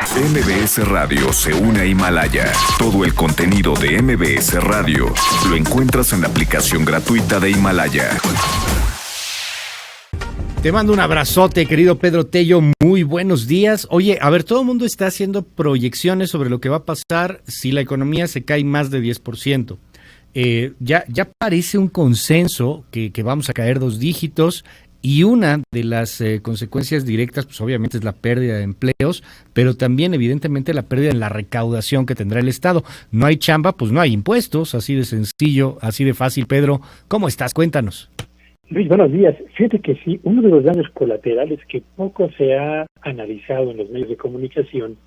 MBS Radio se une a Himalaya. Todo el contenido de MBS Radio lo encuentras en la aplicación gratuita de Himalaya. Te mando un abrazote, querido Pedro Tello. Muy buenos días. Oye, a ver, todo el mundo está haciendo proyecciones sobre lo que va a pasar si la economía se cae más de 10%. Ya parece un consenso que vamos a caer 2 dígitos. Y una de las consecuencias directas, pues obviamente es la pérdida de empleos, pero también evidentemente la pérdida en la recaudación que tendrá el Estado. No hay chamba, pues no hay impuestos, así de sencillo, así de fácil. Pedro, ¿cómo estás? Cuéntanos. Luis, buenos días. Fíjate que sí, uno de los daños colaterales que poco se ha analizado en los medios de comunicación,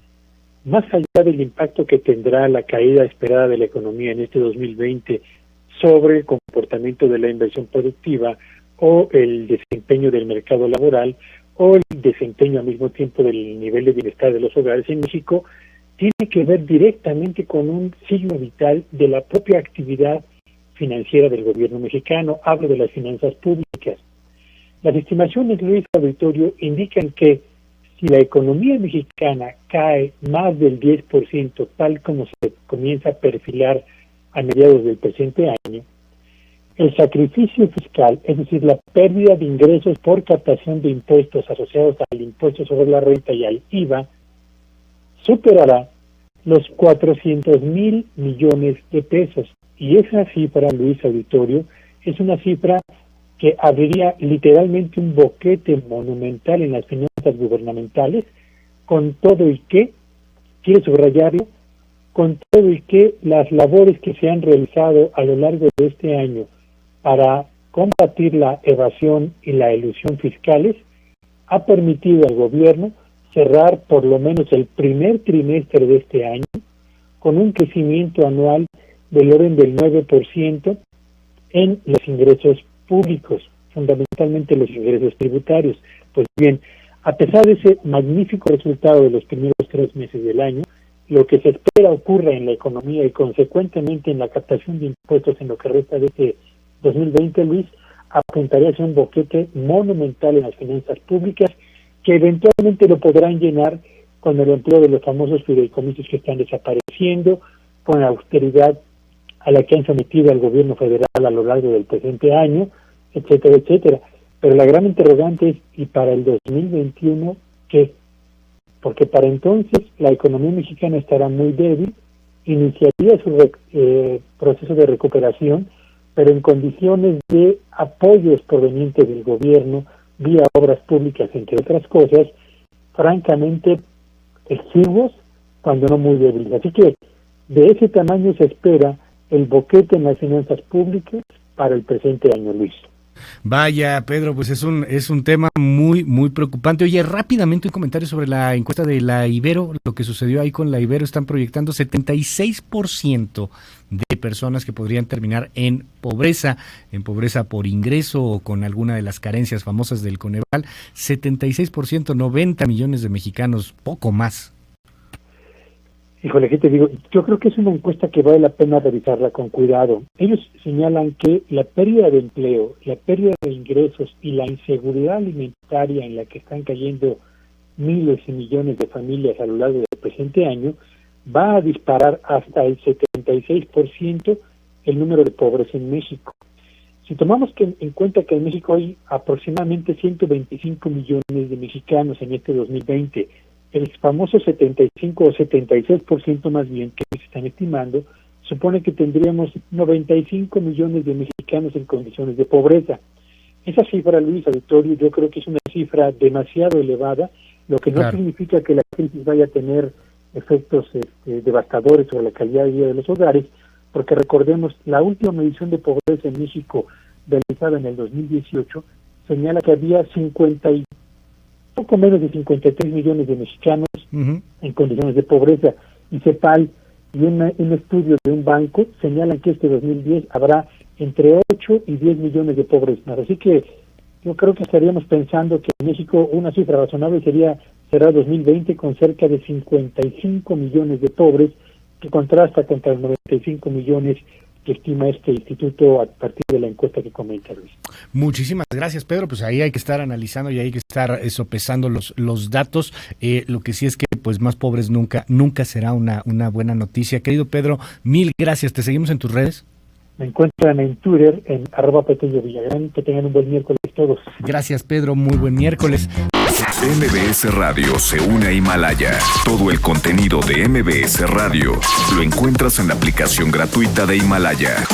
más allá del impacto que tendrá la caída esperada de la economía en este 2020 sobre el comportamiento de la inversión productiva, o el desempeño del mercado laboral, o el desempeño al mismo tiempo del nivel de bienestar de los hogares en México, tiene que ver directamente con un signo vital de la propia actividad financiera del gobierno mexicano. Hablo de las finanzas públicas. Las estimaciones, Luis Auditorio, indican que si la economía mexicana cae más del 10%, tal como se comienza a perfilar a mediados del presente año, el sacrificio fiscal, es decir, la pérdida de ingresos por captación de impuestos asociados al impuesto sobre la renta y al IVA, superará los 400,000 millones de pesos. Y esa cifra, Luis Auditorio, es una cifra que abriría literalmente un boquete monumental en las finanzas gubernamentales, con todo y que, quiero subrayarlo, con todo y que las labores que se han realizado a lo largo de este año para combatir la evasión y la elusión fiscales, ha permitido al gobierno cerrar por lo menos el primer trimestre de este año con un crecimiento anual del orden del 9% en los ingresos públicos, fundamentalmente los ingresos tributarios. Pues bien, a pesar de ese magnífico resultado de los primeros 3 meses del año, lo que se espera ocurra en la economía y consecuentemente en la captación de impuestos en lo que resta de este 2020, Luis, apuntaría hacia un boquete monumental en las finanzas públicas que eventualmente lo podrán llenar con el empleo de los famosos fideicomisos que están desapareciendo, con la austeridad a la que han sometido al gobierno federal a lo largo del presente año, etcétera, etcétera. Pero la gran interrogante es, ¿y para el 2021 qué? Porque para entonces la economía mexicana estará muy débil, iniciaría su proceso de recuperación, pero en condiciones de apoyos provenientes del gobierno, vía obras públicas, entre otras cosas, francamente exiguos, cuando no muy débiles. Así que de ese tamaño se espera el boquete en las finanzas públicas para el presente año, Luis. Vaya, Pedro, pues es un tema muy preocupante. Oye, rápidamente un comentario sobre la encuesta de la Ibero, lo que sucedió ahí con la Ibero. Están proyectando 76% de personas que podrían terminar en pobreza por ingreso o con alguna de las carencias famosas del Coneval. 76%, 90 millones de mexicanos, poco más. Híjole, ¿qué te digo? Yo creo que es una encuesta que vale la pena revisarla con cuidado. Ellos señalan que la pérdida de empleo, la pérdida de ingresos y la inseguridad alimentaria en la que están cayendo miles y millones de familias a lo largo del presente año va a disparar hasta el 76% el número de pobres en México. Si tomamos en cuenta que en México hay aproximadamente 125 millones de mexicanos en este 2020, el famoso 75 o 76% más bien que se están estimando, supone que tendríamos 95 millones de mexicanos en condiciones de pobreza. Esa cifra, Luis Auditorio, yo creo que es una cifra demasiado elevada, lo que no significa que la crisis vaya a tener efectos devastadores sobre la calidad de vida de los hogares, porque recordemos, la última medición de pobreza en México realizada en el 2018 señala que había poco menos de 53 millones de mexicanos en condiciones de pobreza, y CEPAL y un estudio de un banco señalan que este 2010 habrá entre 8 y 10 millones de pobres más. Así que yo creo que estaríamos pensando que en México una cifra razonable será 2020 con cerca de 55 millones de pobres, que contrasta contra los 95 millones que estima este instituto a partir de la encuesta que comenta Luis. Muchísimas gracias, Pedro. Pues ahí hay que estar analizando y hay que estar sopesando los datos. Lo que sí es que pues más pobres nunca será una buena noticia. Querido Pedro, mil gracias. Te seguimos en tus redes. Me encuentran en Twitter en @PetelloVillagrán. Que tengan un buen miércoles todos. Gracias, Pedro. Muy buen miércoles. MBS Radio se une a Himalaya. Todo el contenido de MBS Radio lo encuentras en la aplicación gratuita de Himalaya.